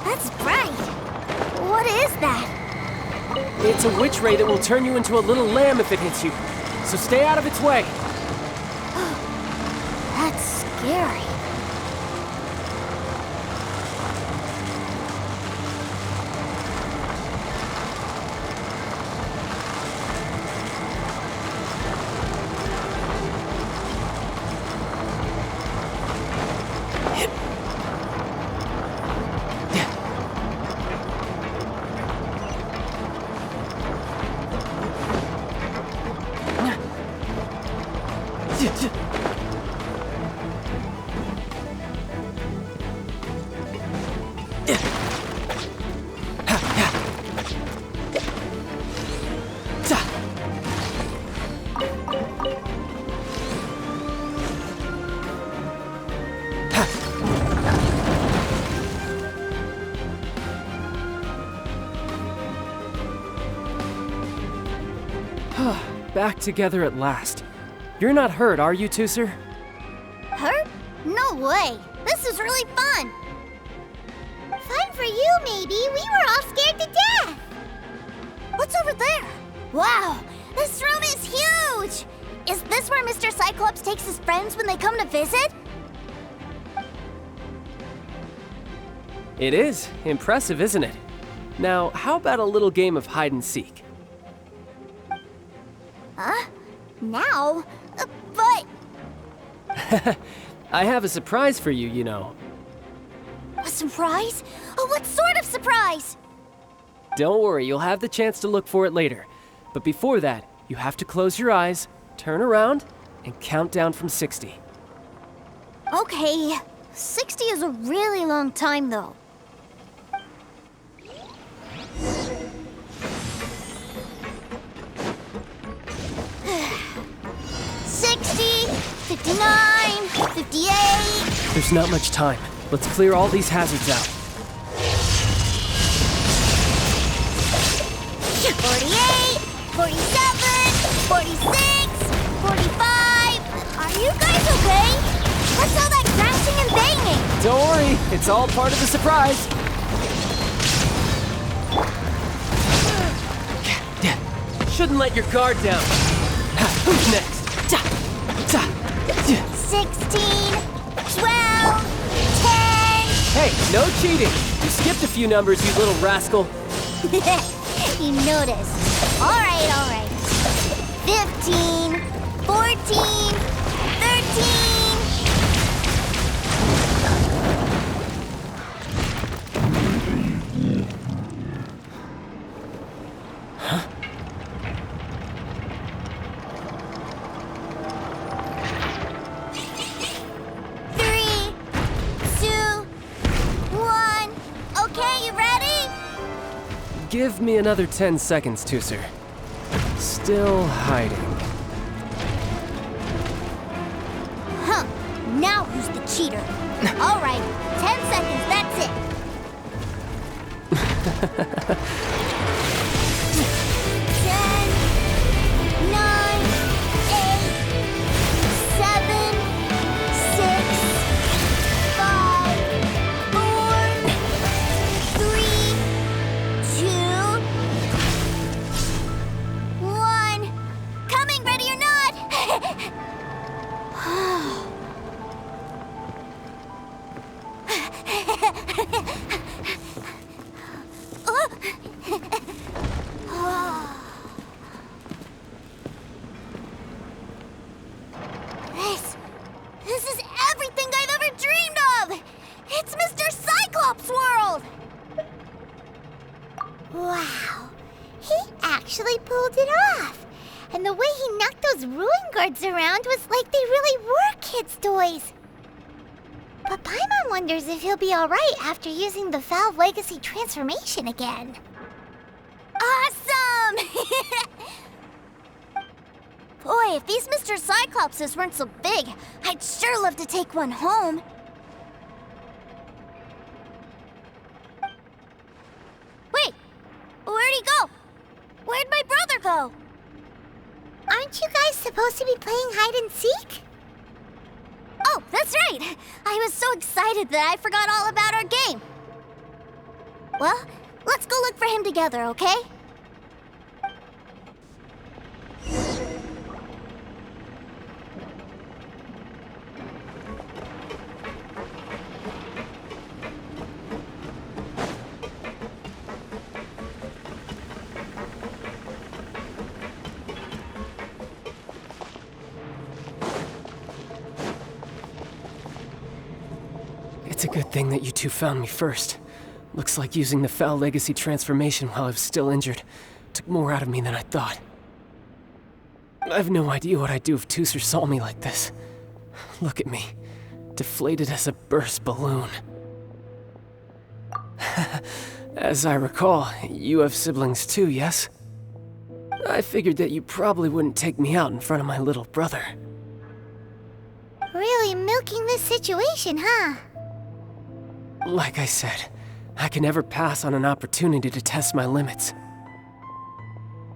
That's bright. What is that? It's a witch ray that will turn you into a little lamb if it hits you. So stay out of its way. That's scary. Back together at last. You're not hurt, are you, Teucer? Hurt? No way. This is really fun. Fun for you, maybe. We were all scared to death. What's over there? Wow, this room is huge. Is this where Mr. Cyclops takes his friends when they come to visit? It is. Impressive, isn't it? Now, how about a little game of hide and seek? Now? But... I have a surprise for you, you know. A surprise? Oh, what sort of surprise? Don't worry, you'll have the chance to look for it later. But before that, you have to close your eyes, turn around, and count down from 60. Okay. 60 is a really long time, though. 60, 59, 58... There's not much time. Let's clear all these hazards out. 48, 47, 46, 45... Are you guys okay? What's all that crashing and banging? Don't worry, it's all part of the surprise. Shouldn't let your guard down. Who's next? 16, 12, 10... Hey, no cheating. You skipped a few numbers, you little rascal. You noticed. All right. 15, 14, 13... Huh? Give me another 10 seconds, Teucer. Still hiding. Huh. Now who's the cheater? All right. 10 seconds, that's it. 10, 9, 8, 7, 6, 5, 4, 3, 2, 1. Coming, ready or not? This is everything I've ever dreamed of! It's Mr. Cyclops' world! Wow, he actually pulled it off. And the way he knocked those ruin guards around was like they really were kids' toys. But Paimon wonders if he'll be alright after using the Valve Legacy transformation again. Awesome! Boy, if these Mr. Cyclopses weren't so big, I'd sure love to take one home. Wait, where'd he go? Where'd my brother go? Aren't you guys supposed to be playing hide and seek? Oh, that's right! I was so excited that I forgot all about our game. Well, let's go look for him together, okay? It's a good thing that you two found me first. Looks like using the Foul Legacy transformation while I was still injured took more out of me than I thought. I have no idea what I'd do if Teucer saw me like this. Look at me, deflated as a burst balloon. As I recall, you have siblings too, yes? I figured that you probably wouldn't take me out in front of my little brother. Really milking this situation, huh? Like I said, I can never pass on an opportunity to test my limits.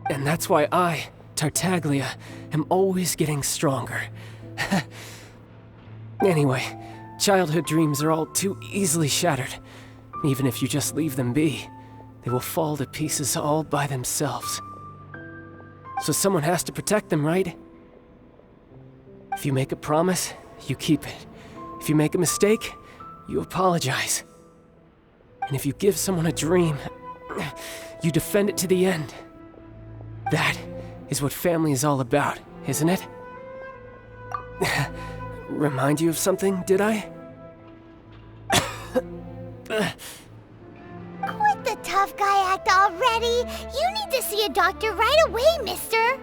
And that's why I, Tartaglia, am always getting stronger. Anyway, childhood dreams are all too easily shattered. Even if you just leave them be, they will fall to pieces all by themselves. So someone has to protect them, right? If you make a promise, you keep it. If you make a mistake, you apologize. And if you give someone a dream, you defend it to the end. That is what family is all about, isn't it? Remind you of something, did I? Quit the tough guy act already! You need to see a doctor right away, mister!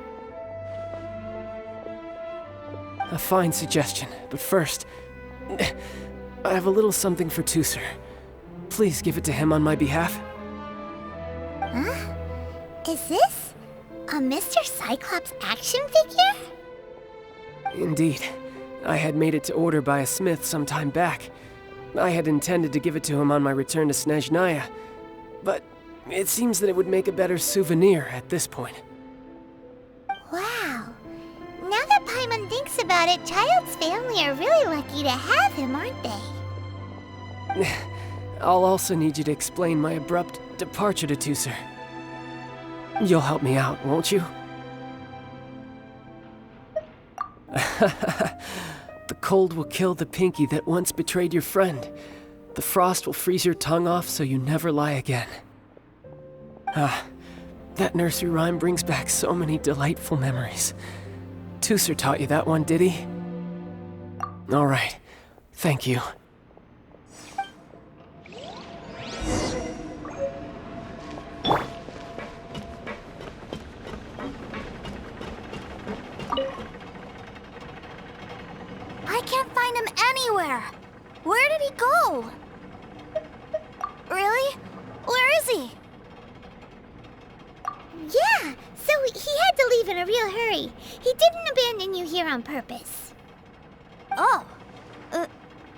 A fine suggestion, but first, I have a little something for Teucer. Please give it to him on my behalf. Huh? Is this a Mr. Cyclops action figure? Indeed. I had made it to order by a smith some time back. I had intended to give it to him on my return to Snezhnaya, but it seems that it would make a better souvenir at this point. Wow. Now that Paimon thinks about it, Child's family are really lucky to have him, aren't they? I'll also need you to explain my abrupt departure to Teucer. You'll help me out, won't you? The cold will kill the pinky that once betrayed your friend. The frost will freeze your tongue off so you never lie again. Ah, that nursery rhyme brings back so many delightful memories. Teucer taught you that one, did he? All right, thank you. I can't find him anywhere. Where did he go? Really? Where is he? Yeah, so he had to leave in a real hurry. He didn't abandon you here on purpose. Oh,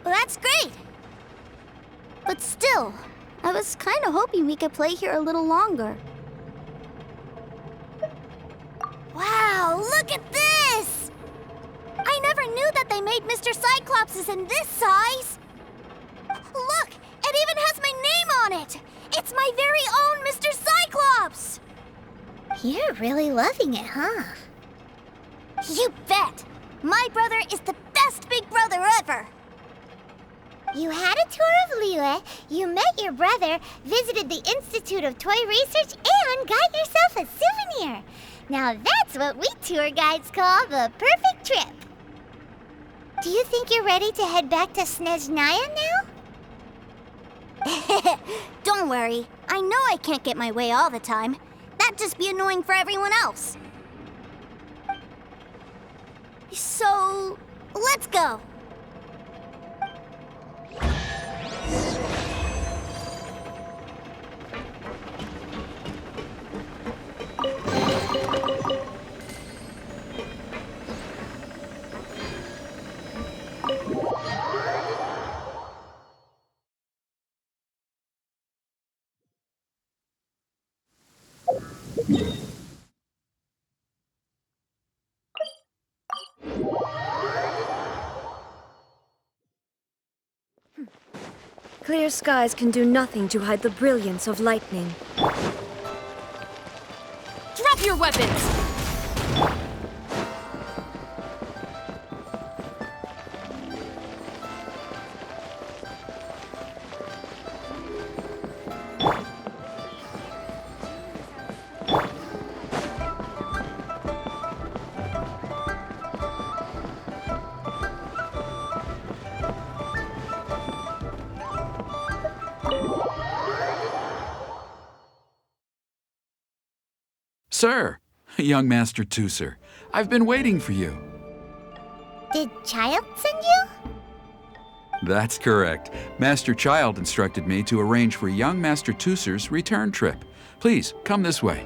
that's great. But still, I was kind of hoping we could play here a little longer. Wow, look at this! I never knew that they made Mr. Cyclops in this size. Look, it even has my name on it. It's my very own Mr. Cyclops. You're really loving it, huh? You bet. My brother is the best big brother ever. You had a tour of Liyue, you met your brother, visited the Institute of Toy Research, and got yourself a souvenir. Now that's what we tour guides call the perfect trip. Do you think you're ready to head back to Snezhnaya now? Don't worry. I know I can't get my way all the time. That'd just be annoying for everyone else. So, let's go. Clear skies can do nothing to hide the brilliance of lightning. Drop your weapons! Sir, young Master Teucer, I've been waiting for you. Did Child send you? That's correct. Master Child instructed me to arrange for young Master Teucer's return trip. Please, come this way.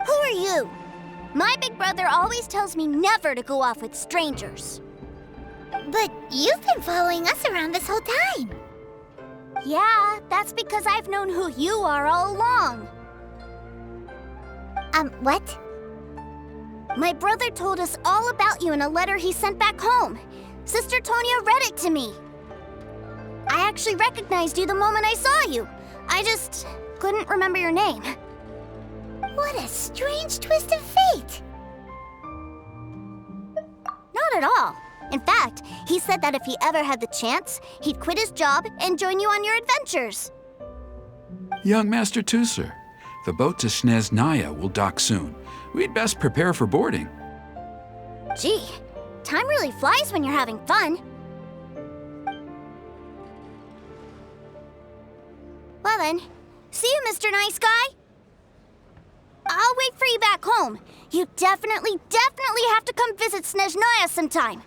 Who are you? My big brother always tells me never to go off with strangers. But you've been following us around this whole time. Yeah, that's because I've known who you are all along. What? My brother told us all about you in a letter he sent back home. Sister Tonya read it to me. I actually recognized you the moment I saw you. I just couldn't remember your name. What a strange twist of fate. Not at all. In fact, he said that if he ever had the chance, he'd quit his job and join you on your adventures. Young Master Teucer, the boat to Snezhnaya will dock soon. We'd best prepare for boarding. Gee, time really flies when you're having fun. Well then, see you, Mr. Nice Guy. I'll wait for you back home. You definitely have to come visit Snezhnaya sometime.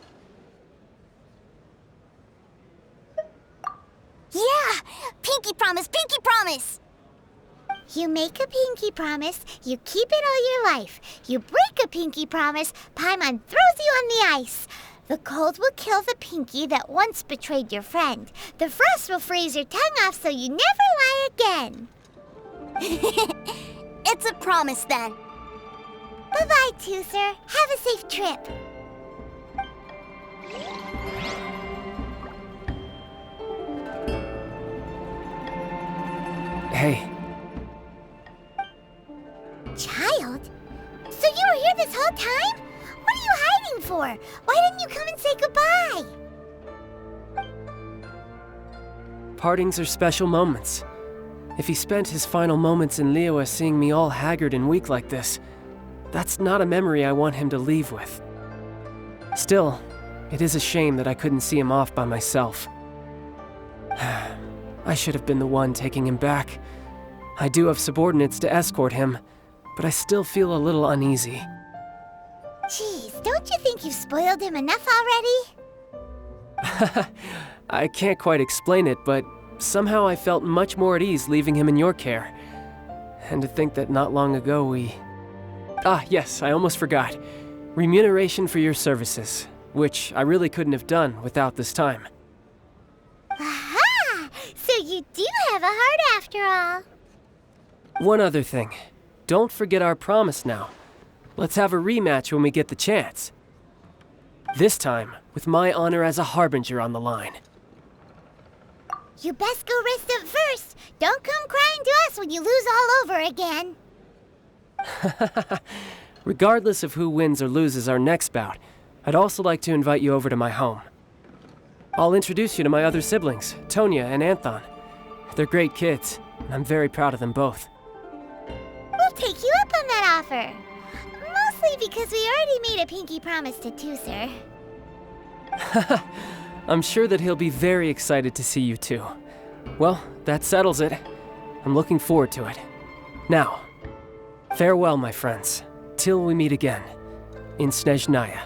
Yeah! Pinky promise, pinky promise! You make a pinky promise, you keep it all your life. You break a pinky promise, Paimon throws you on the ice. The cold will kill the pinky that once betrayed your friend. The frost will freeze your tongue off so you never lie again. It's a promise then. Bye-bye, Teucer. Have a safe trip. Hey. Child? So you were here this whole time? What are you hiding for? Why didn't you come and say goodbye? Partings are special moments. If he spent his final moments in Liyue seeing me all haggard and weak like this, that's not a memory I want him to leave with. Still, it is a shame that I couldn't see him off by myself. I should have been the one taking him back. I do have subordinates to escort him, but I still feel a little uneasy. Jeez, don't you think you've spoiled him enough already? I can't quite explain it, but somehow I felt much more at ease leaving him in your care. And to think that not long ago we... Ah, yes, I almost forgot. Remuneration for your services, which I really couldn't have done without this time. Aha! So you do have a heart after all. One other thing. Don't forget our promise now. Let's have a rematch when we get the chance. This time, with my honor as a Harbinger on the line. You best go rest up first. Don't come crying to us when you lose all over again. Regardless of who wins or loses our next bout, I'd also like to invite you over to my home. I'll introduce you to my other siblings, Tonya and Anthon. They're great kids, and I'm very proud of them both. We'll take you up on that offer. Mostly because we already made a pinky promise to Teucer. I'm sure that he'll be very excited to see you too. Well, that settles it. I'm looking forward to it. Now, farewell, my friends, till we meet again in Snezhnaya.